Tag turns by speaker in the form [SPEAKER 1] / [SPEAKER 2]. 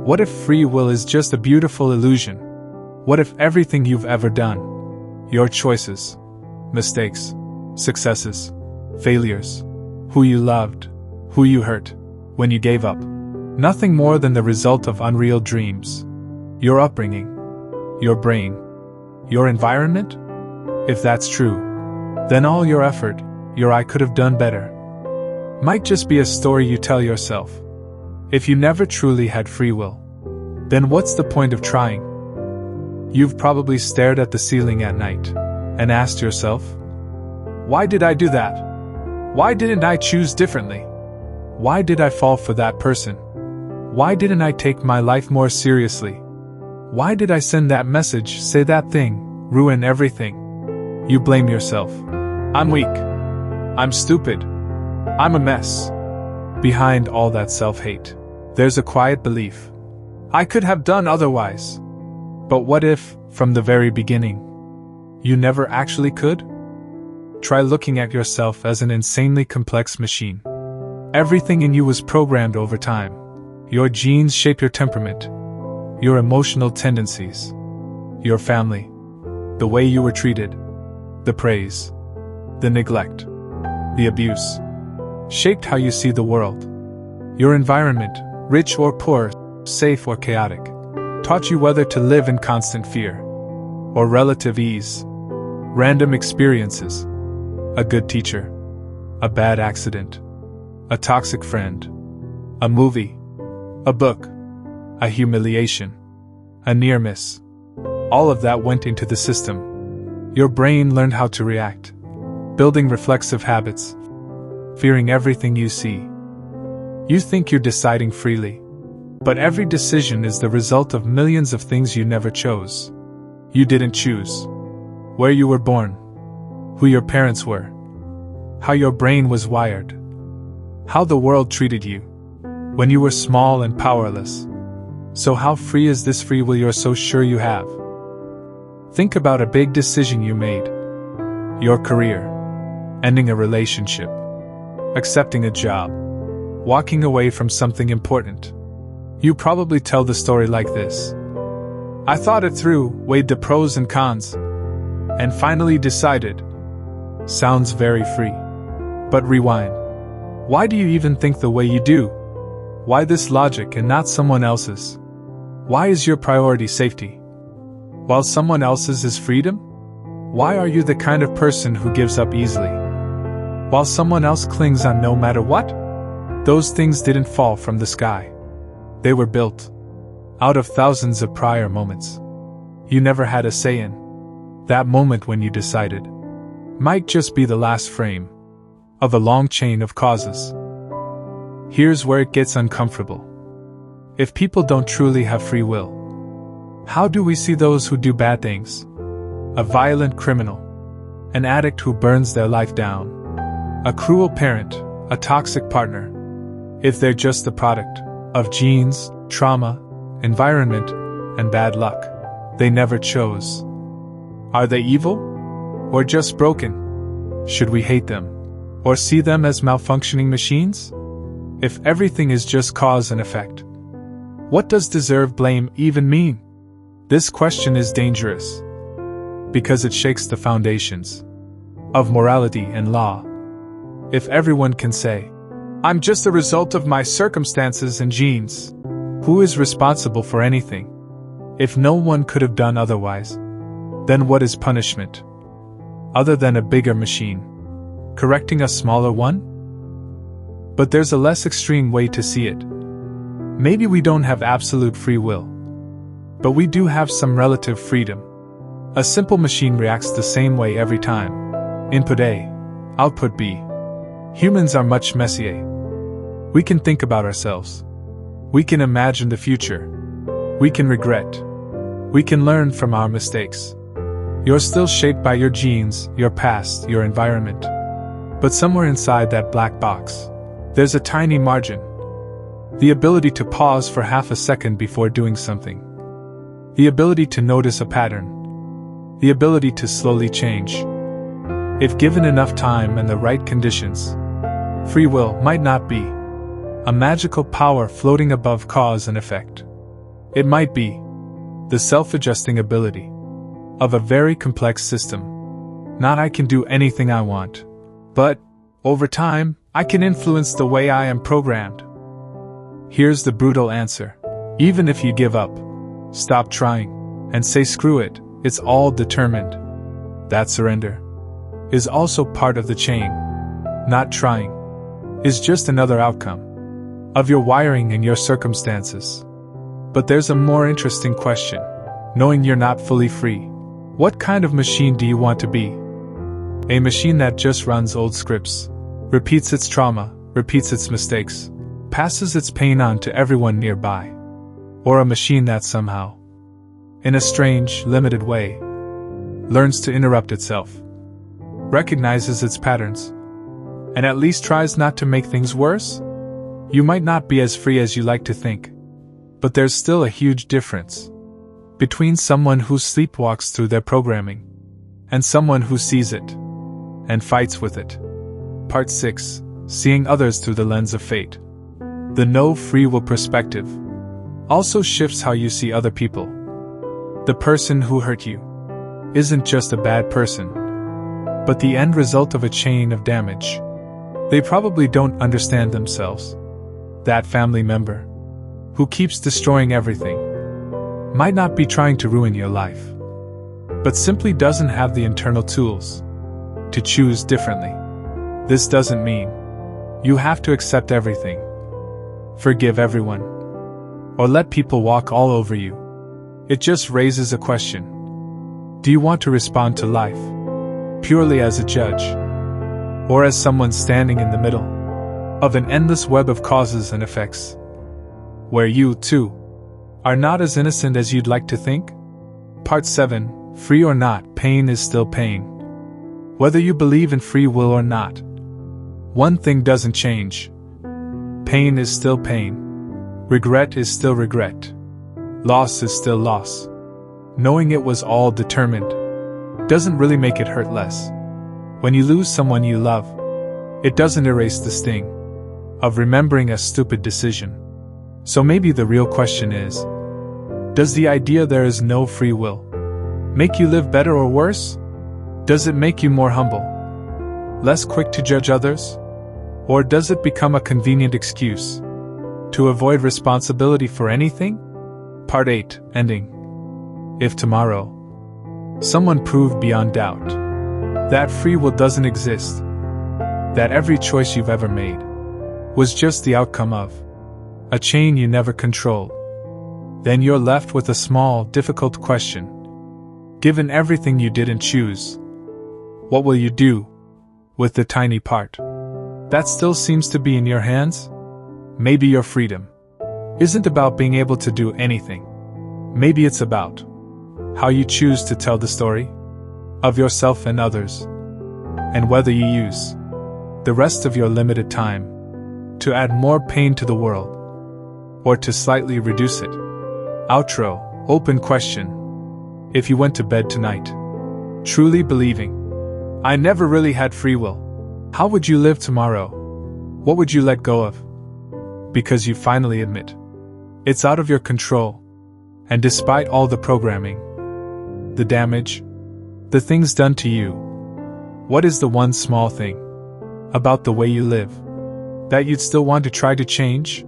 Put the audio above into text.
[SPEAKER 1] What if free will is just a beautiful illusion? What if everything you've ever done, your choices, mistakes, successes, failures, who you loved, who you hurt, when you gave up, nothing more than the result of unreal dreams? Your upbringing, your brain, your environment? If that's true, then all your effort, your "I could have done better," might just be a story you tell yourself. If you never truly had free will, then what's the point of trying? You've probably stared at the ceiling at night and asked yourself, why did I do that? Why didn't I choose differently? Why did I fall for that person? Why didn't I take my life more seriously? Why did I send that message, say that thing, ruin everything? You blame yourself. I'm weak. I'm stupid. I'm a mess. Behind all that self-hate, there's a quiet belief. I could have done otherwise. But what if, from the very beginning, you never actually could? Try looking at yourself as an insanely complex machine. Everything in you was programmed over time. Your genes shape your temperament, your emotional tendencies, your family, the way you were treated, the praise, the neglect, the abuse, shaped how you see the world. Your environment, rich or poor, safe or chaotic, taught you whether to live in constant fear or relative ease. Random experiences, a good teacher, a bad accident, a toxic friend, a movie, a book, a humiliation, a near miss. All of that went into the system. Your brain learned how to react, building reflexive habits, fearing everything you see. You think you're deciding freely, but every decision is the result of millions of things you never chose. You didn't choose where you were born, who your parents were, how your brain was wired, how the world treated you when you were small and powerless. So how free is this free will you're so sure you have? Think about a big decision you made. Your career, ending a relationship, accepting a job, walking away from something important. You probably tell the story like this. I thought it through, weighed the pros and cons, and finally decided. Sounds very free. But rewind. Why do you even think the way you do? Why this logic and not someone else's? Why is your priority safety, while someone else's is freedom? Why are you the kind of person who gives up easily, while someone else clings on no matter what? Those things didn't fall from the sky. They were built out of thousands of prior moments. You never had a say in. That moment when you decided might just be the last frame of a long chain of causes. Here's where it gets uncomfortable. If people don't truly have free will, how do we see those who do bad things? A violent criminal, an addict who burns their life down, a cruel parent, a toxic partner. If they're just the product of genes, trauma, environment, and bad luck, they never chose. Are they evil? Or just broken? Should we hate them? Or see them as malfunctioning machines? If everything is just cause and effect, what does deserve blame even mean? This question is dangerous because it shakes the foundations of morality and law. If everyone can say, I'm just a result of my circumstances and genes, who is responsible for anything? If no one could have done otherwise, then what is punishment? Other than a bigger machine correcting a smaller one? But there's a less extreme way to see it. Maybe we don't have absolute free will, but we do have some relative freedom. A simple machine reacts the same way every time. Input A, output B. Humans are much messier. We can think about ourselves. We can imagine the future. We can regret. We can learn from our mistakes. You're still shaped by your genes, your past, your environment. But somewhere inside that black box, there's a tiny margin. The ability to pause for half a second before doing something. The ability to notice a pattern. The ability to slowly change. If given enough time and the right conditions, free will might not be a magical power floating above cause and effect. It might be the self-adjusting ability of a very complex system. Not I can do anything I want, but, over time, I can influence the way I am programmed. Here's the brutal answer. Even if you give up, stop trying, and say screw it, it's all determined. That surrender is also part of the chain. Not trying is just another outcome of your wiring and your circumstances. But there's a more interesting question. Knowing you're not fully free, what kind of machine do you want to be? A machine that just runs old scripts, repeats its trauma, repeats its mistakes, passes its pain on to everyone nearby? Or a machine that somehow, in a strange, limited way, learns to interrupt itself, recognizes its patterns, and at least tries not to make things worse? You might not be as free as you like to think, but there's still a huge difference between someone who sleepwalks through their programming and someone who sees it and fights with it. Part 6. Seeing others through the lens of fate. The no free will perspective also shifts how you see other people. The person who hurt you isn't just a bad person, but the end result of a chain of damage. They probably don't understand themselves. That family member who keeps destroying everything might not be trying to ruin your life, but simply doesn't have the internal tools to choose differently. This doesn't mean you have to accept everything, forgive everyone, or let people walk all over you. It just raises a question. Do you want to respond to life purely as a judge, or as someone standing in the middle of an endless web of causes and effects, where you, too, are not as innocent as you'd like to think? Part 7. Free or not, pain is still pain. Whether you believe in free will or not, one thing doesn't change. Pain is still pain. Regret is still regret. Loss is still loss. Knowing it was all determined doesn't really make it hurt less. When you lose someone you love, it doesn't erase the sting of remembering a stupid decision. So maybe the real question is, does the idea there is no free will make you live better or worse? Does it make you more humble, less quick to judge others? Or does it become a convenient excuse to avoid responsibility for anything? Part 8. Ending. If tomorrow someone proved beyond doubt that free will doesn't exist, that every choice you've ever made was just the outcome of a chain you never controlled, then you're left with a small, difficult question. Given everything you didn't choose, what will you do with the tiny part that still seems to be in your hands? Maybe your freedom isn't about being able to do anything. Maybe it's about how you choose to tell the story of yourself and others, and whether you use the rest of your limited time to add more pain to the world or to slightly reduce it. Outro. Open question. If you went to bed tonight truly believing, I never really had free will, how would you live tomorrow? What would you let go of? Because you finally admit it's out of your control, and despite all the programming, the damage, the things done to you, what is the one small thing about the way you live that you'd still want to try to change?